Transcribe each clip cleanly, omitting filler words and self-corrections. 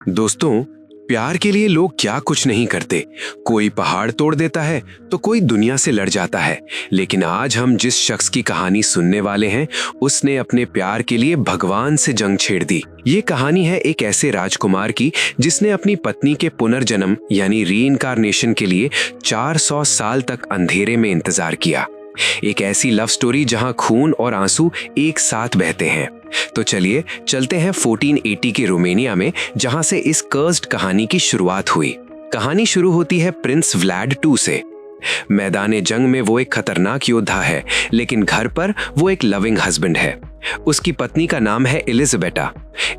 दोस्तों, प्यार के लिए लोग क्या कुछ नहीं करते। कोई पहाड़ तोड़ देता है तो कोई दुनिया से लड़ जाता है। लेकिन आज हम जिस शख्स की कहानी सुनने वाले हैं, उसने अपने प्यार के लिए भगवान से जंग छेड़ दी। ये कहानी है एक ऐसे राजकुमार की जिसने अपनी पत्नी के पुनर्जन्म यानी रीइंकार्नेशन के लिए 400 साल तक अंधेरे में इंतजार किया। एक ऐसी लव स्टोरी जहां खून और आंसू एक साथ बहते हैं। तो चलिए चलते हैं 1480 के रोमानिया में, जहां से इस कर्स्ड कहानी की शुरुआत हुई। कहानी शुरू होती है प्रिंस व्लाड II से। मैदान जंग में वो एक खतरनाक योद्धा है, लेकिन घर पर वो एक लविंग हस्बैंड है। उसकी पत्नी का नाम है एलिजाबेटा।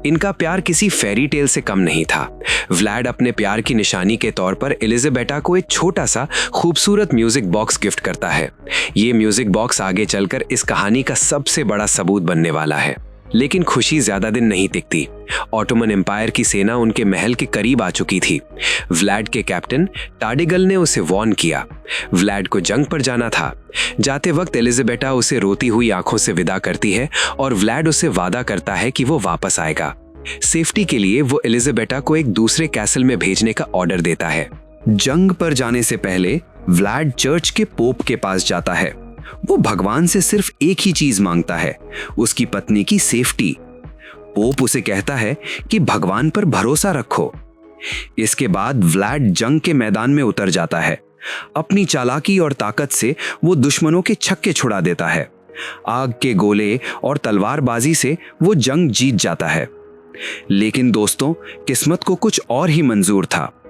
इनका प्यार किसी फेरी टेल से कम नहीं था। व्लाड अपने प्यार की निशानी के तौर पर एलिजाबेटा को एक छोटा सा खूबसूरत म्यूजिक बॉक्स गिफ्ट करता है। ये म्यूजिक बॉक्स आगे चलकर इस कहानी का सबसे बड़ा सबूत बनने वाला है। लेकिन खुशी ज्यादा दिन नहीं टिकती। ऑटोमन एम्पायर की सेना उनके महल के करीब आ चुकी थी। व्लाड के कैप्टन टाडिगल ने उसे वार्न किया। व्लाड को जंग पर जाना था। जाते वक्त एलिजाबेटा उसे रोती हुई आंखों से विदा करती है और व्लाड उसे वादा करता है कि वो वापस आएगा। सेफ्टी के लिए वो एलिजाबेटा को एक दूसरे कैसल में भेजने का ऑर्डर देता है। जंग पर जाने से पहले व्लाड चर्च के पोप के पास जाता है। वो भगवान से सिर्फ एक ही चीज मांगता है, उसकी पत्नी की सेफ्टी। पोप उसे कहता है कि भगवान पर भरोसा रखो। इसके बाद व्लाड जंग के मैदान में उतर जाता है। अपनी चालाकी और ताकत से वो दुश्मनों के छक्के छुड़ा देता है। आग के गोले और तलवारबाजी से वो जंग जीत जाता है। लेकिन दोस्तों, किस्मत को कुछ और ही मंजूर था।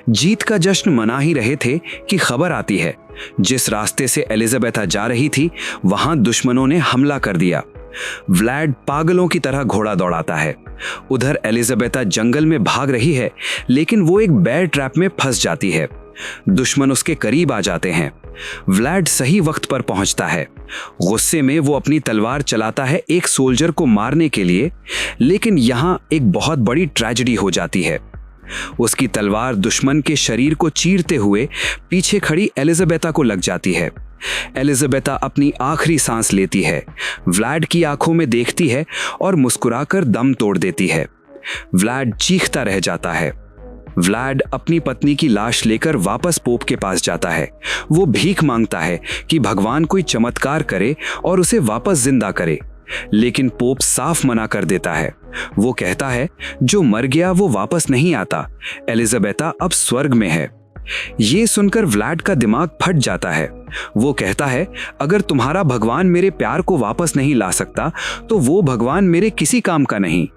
जीत का जश्न मना ही रहे थे कि खबर आती है जिस रास्ते से एलिजाबेटा जा रही थी, वहां दुश्मनों ने हमला कर दिया। व्लाड पागलों की तरह घोड़ा दौड़ाता है। उधर एलिजाबेटा जंगल में भाग रही है, लेकिन वो एक बेयर ट्रैप में फंस जाती है। दुश्मन उसके करीब आ जाते हैं। व्लाड सही वक्त पर पहुंचता है। गुस्से में वो अपनी तलवार चलाता है एक सोल्जर को मारने के लिए, लेकिन यहां एक बहुत बड़ी ट्रेजेडी हो जाती है। उसकी तलवार दुश्मन के शरीर को चीरते हुए पीछे खड़ी एलिजाबेटा को लग जाती है। एलिजाबेटा अपनी आखिरी सांस लेती है, व्लाड की आंखों में देखती है और मुस्कुराकर दम तोड़ देती है। व्लाड चीखता रह जाता है। व्लाड अपनी पत्नी की लाश लेकर वापस पोप के पास जाता है। वो भीख मांगता है कि भगवान कोई चमत्कार करे और उसे वापस जिंदा करे, लेकिन पोप साफ मना कर देता है। वो कहता है जो मर गया वो वापस नहीं आता। एलिजाबेटा अब स्वर्ग में है। ये सुनकर व्लाड का दिमाग फट जाता है। वो कहता है अगर तुम्हारा भगवान मेरे प्यार को वापस नहीं ला सकता तो वो भगवान मेरे किसी काम का नहीं।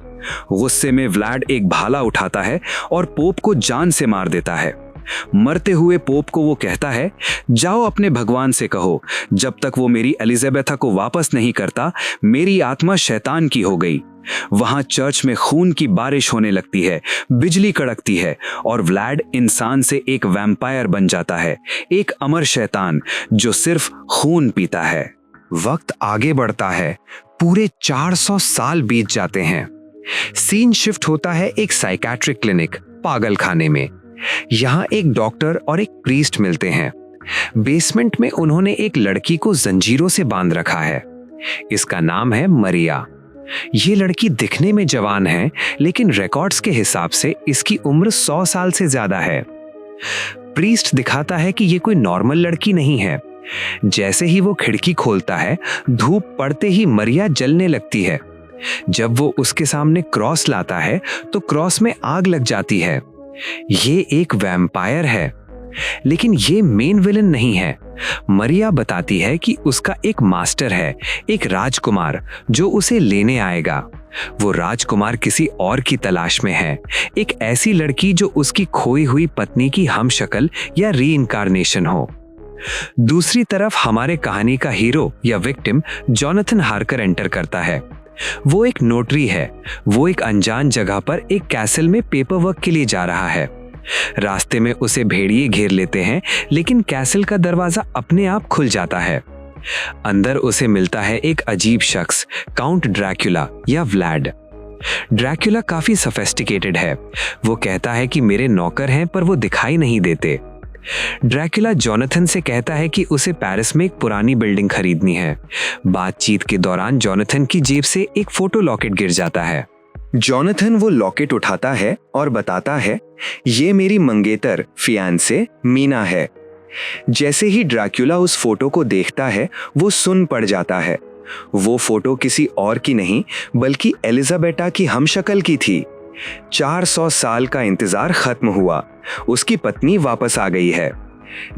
गुस्से में व्लाड एक भाला उठाता है और पोप को जान से मार देता है। मरते हुए पोप को वो कहता है जाओ अपने भगवान से कहो, जब तक वो मेरी एलिजाबेटा को वापस नहीं करता मेरी आत्मा शैतान की हो गई। वहां चर्च में खून की बारिश होने लगती है, बिजली कड़कती है और व्लाड इंसान से एक वैम्पायर बन जाता है, एक अमर शैतान जो सिर्फ खून पीता है। वक्त आगे बढ़ता है। पूरे 400 साल बीत जाते हैं। सीन शिफ्ट होता है एक साइकेट्रिक क्लिनिक, पागल खाने में। यहां एक डॉक्टर और एक प्रीस्ट मिलते हैं। बेसमेंट में उन्होंने एक लड़की को जंजीरों से बांध रखा है। इसका नाम है मरिया। ये लड़की दिखने में जवान है, लेकिन रिकॉर्ड्स के हिसाब से इसकी उम्र 100 साल से ज्यादा है। प्रीस्ट दिखाता है कि ये कोई नॉर्मल लड़की नहीं है। जैसे ही वो खिड़की खोलता है, धूप पड़ते ही मरिया जलने लगती है। जब वो उसके सामने क्रॉस लाता है तो क्रॉस में आग लग जाती है। ये एक वैम्पायर है, लेकिन ये मेन विलन नहीं है। मरिया बताती है कि उसका एक मास्टर है, एक राजकुमार जो उसे लेने आएगा। वो राजकुमार किसी और की तलाश में है, एक ऐसी लड़की जो उसकी खोई हुई पत्नी की हमशक्ल या रीइंकार्नेशन हो। दूसरी तरफ हमारे कहानी का हीरो या विक्टिम जोनाथन हार्कर एंटर करता है। वो एक नोटरी है। वो एक अनजान जगह पर एक कैसल में पेपर वर्क के लिए जा रहा है। रास्ते में उसे भेड़िए घेर लेते हैं, लेकिन कैसल का दरवाजा अपने आप खुल जाता है। अंदर उसे मिलता है एक अजीब शख्स, काउंट ड्रैकुला या व्लाड। ड्रैकुला काफी सोफिस्टिकेटेड है। वो कहता है कि मेरे नौकर हैं, पर वो दिखाई नहीं देते। ड्रैकुला जोनाथन से कहता है कि उसे पेरिस में एक पुरानी बिल्डिंग खरीदनी है। बातचीत के दौरान जोनाथन की जेब से एक फोटो लॉकेट गिर जाता है। जॉनथन वो लॉकेट उठाता है और बताता है, ये मेरी मंगेतर फियांसे मीना है। जैसे ही ड्रैक्युला उस फोटो को देखता है वो सुन पड़ जाता है। वो फोटो किसी और की नहीं बल्कि एलिजाबेटा की हमशक्ल की थी। 400 साल का इंतजार खत्म हुआ, उसकी पत्नी वापस आ गई है।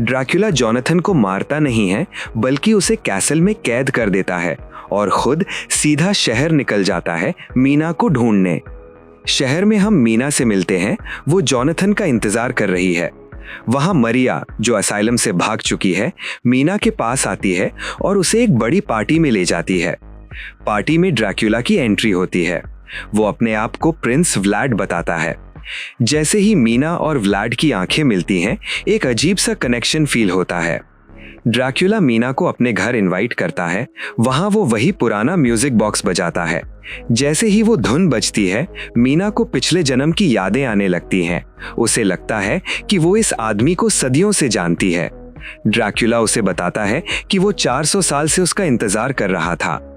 ड्रैक्युला जॉनथन को मारता नहीं है बल्कि उसे कैसल में कैद कर देता है और खुद सीधा शहर निकल जाता है मीना को ढूंढने। शहर में हम मीना से मिलते हैं, वो जॉनथन का इंतजार कर रही है। वहां मरिया, जो असाइलम से भाग चुकी है, मीना के पास आती है और उसे एक बड़ी पार्टी में ले जाती है। पार्टी में ड्रैक्युला की एंट्री होती है। वो अपने आप को प्रिंस व्लाड बताता है। जैसे ही मीना और व्लाड की आंखें मिलती हैं, एक अजीब सा कनेक्शन फील होता है। ड्रैक्युला मीना को अपने घर इनवाइट करता है। वहां वो वही पुराना म्यूजिक बॉक्स बजाता है। जैसे ही वो धुन बजती है, मीना को पिछले जन्म की यादें आने लगती हैं। उसे लगता है कि वो इस आदमी को सदियों से जानती है। ड्रैक्युला उसे बताता है कि वो 400 साल से उसका इंतजार कर रहा था।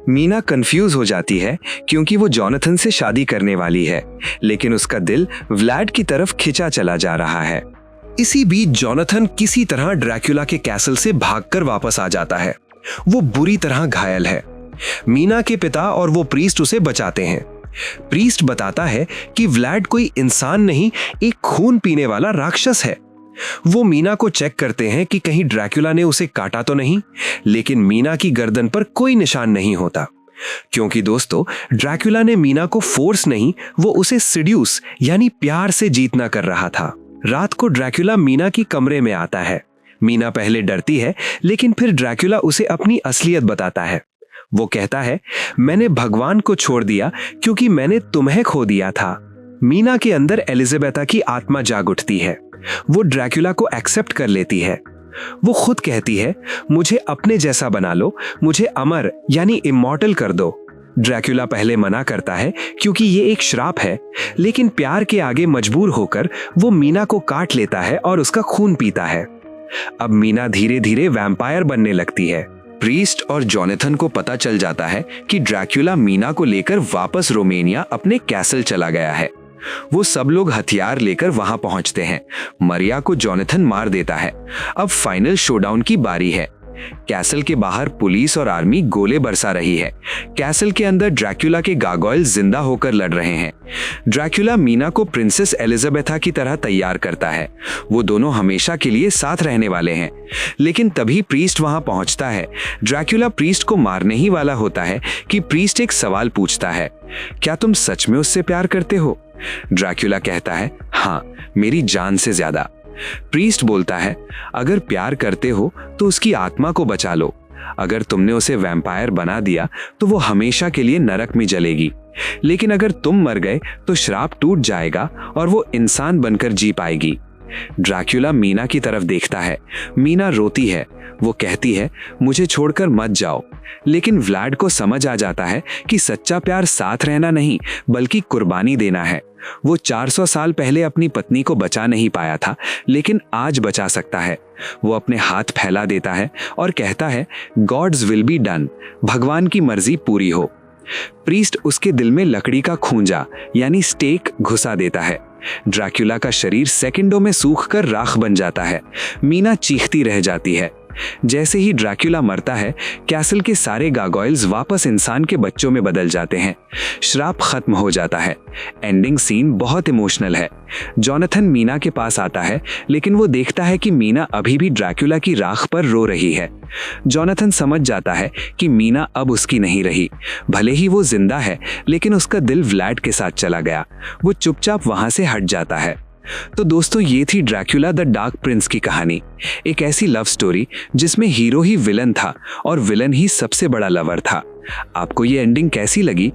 मीना कंफ्यूज हो जाती है क्योंकि वो जॉनथन से शादी करने वाली है, लेकिन उसका दिल व्लाड की तरफ खिंचा चला जा रहा है। इसी बीच जॉनथन किसी तरह ड्रैक्युला के कैसल से भागकर वापस आ जाता है। वो बुरी तरह घायल है। मीना के पिता और वो प्रीस्ट उसे बचाते हैं। प्रीस्ट बताता है कि व्लाड कोई इंसान नहीं, एक खून पीने वाला राक्षस है। वो मीना को चेक करते हैं कि कहीं ड्रैक्युला ने उसे काटा तो नहीं, लेकिन मीना की गर्दन पर कोई निशान नहीं होता। क्योंकि दोस्तों, ड्रैक्युला ने मीना को फोर्स नहीं, वो उसे सिड्यूस यानी प्यार से जीतना कर रहा था। रात को ड्रैक्युला मीना की कमरे में आता है। मीना पहले डरती है, लेकिन फिर ड्रैक्युला उसे अपनी असलियत बताता है। वो कहता है, मैंने भगवान को छोड़ दिया क्योंकि मैंने तुम्हें खो दिया था। मीना के अंदर एलिजाबेथा की आत्मा जाग उठती है। वो ड्रैक्युला को एक्सेप्ट कर लेती है। वो खुद कहती है, मुझे अपने जैसा बना लो, मुझे अमर यानी इमॉर्टल कर दो। ड्रैक्युला पहले मना करता है क्योंकि ये एक श्राप है, लेकिन प्यार के आगे मजबूर होकर वो मीना को काट लेता है और उसका खून पीता है। अब मीना धीरे धीरे वैम्पायर बनने लगती है। प्रीस्ट और जॉनथन को पता चल जाता है कि ड्रैक्युला मीना को लेकर वापस रोमेनिया अपने कैसल चला गया है। वो सब लोग हथियार लेकर वहां पहुंचते हैं। मरिया को जॉनथन मार देता है। अब फाइनल शोडाउन की बारी है। कैसल के बाहर पुलिस और आर्मी गोले बरसा रही है। कैसल के अंदर ड्रैक्युला के गार्गोयल जिंदा होकर लड़ रहे हैं। ड्रैक्युला मीना को प्रिंसेस एलिजाबेथा की तरह तैयार करता है। वो दोनों हमेशा के लिए साथ रहने वाले हैं। लेकिन तभी प्रीस्ट वहां पहुंचता है। ड्रैक्युला प्रीस्ट को मारने ही वाला होता है कि प्रीस्ट एक सवाल पूछता है, क्या तुम सच में उससे प्यार करते हो? ड्रैक्युला कहता है, हाँ, मेरी जान से ज्यादा। प्रीस्ट बोलता है, अगर प्यार करते हो तो उसकी आत्मा को बचा लो। अगर तुमने उसे वैम्पायर बना दिया तो वो हमेशा के लिए नरक में जलेगी, लेकिन अगर तुम मर गए तो श्राप टूट जाएगा और वो इंसान बनकर जी पाएगी। ड्रैक्युला मीना की तरफ देखता है। मीना रोती है। वो कहती है, मुझे छोड़कर मत जाओ। लेकिन व्लाड को समझ आ जाता है कि सच्चा प्यार साथ रहना नहीं बल्कि कुर्बानी देना है। वो 400 साल पहले अपनी पत्नी को बचा नहीं पाया था, लेकिन आज बचा सकता है। वो अपने हाथ फैला देता है और कहता है, गॉड्स विल बी डन, भगवान की मर्जी पूरी हो। प्रीस्ट उसके दिल में लकड़ी का खूंजा यानी स्टेक घुसा देता है। ड्रैक्युला का शरीर सेकंडों में सूखकर राख बन जाता है। मीना चीखती रह जाती है। जैसे ही ड्रैक्युला मरता है, कैसल के सारे गार्गोयल्स वापस इंसान के बच्चों में बदल जाते हैं। श्राप खत्म हो जाता है। एंडिंग सीन बहुत इमोशनल है। जॉनथन मीना के पास आता है, लेकिन वो देखता है कि मीना अभी भी ड्रैक्युला की राख पर रो रही है। जॉनथन समझ जाता है कि मीना अब उसकी नहीं रही। भले ही वो जिंदा है, लेकिन उसका दिल व्लाड के साथ चला गया। वो चुपचाप वहां से हट जाता है। तो दोस्तों, ये थी ड्रैक्युला द डार्क प्रिंस की कहानी। एक ऐसी लव स्टोरी जिसमें हीरो ही विलन था और विलन ही सबसे बड़ा लवर था। आपको ये एंडिंग कैसी लगी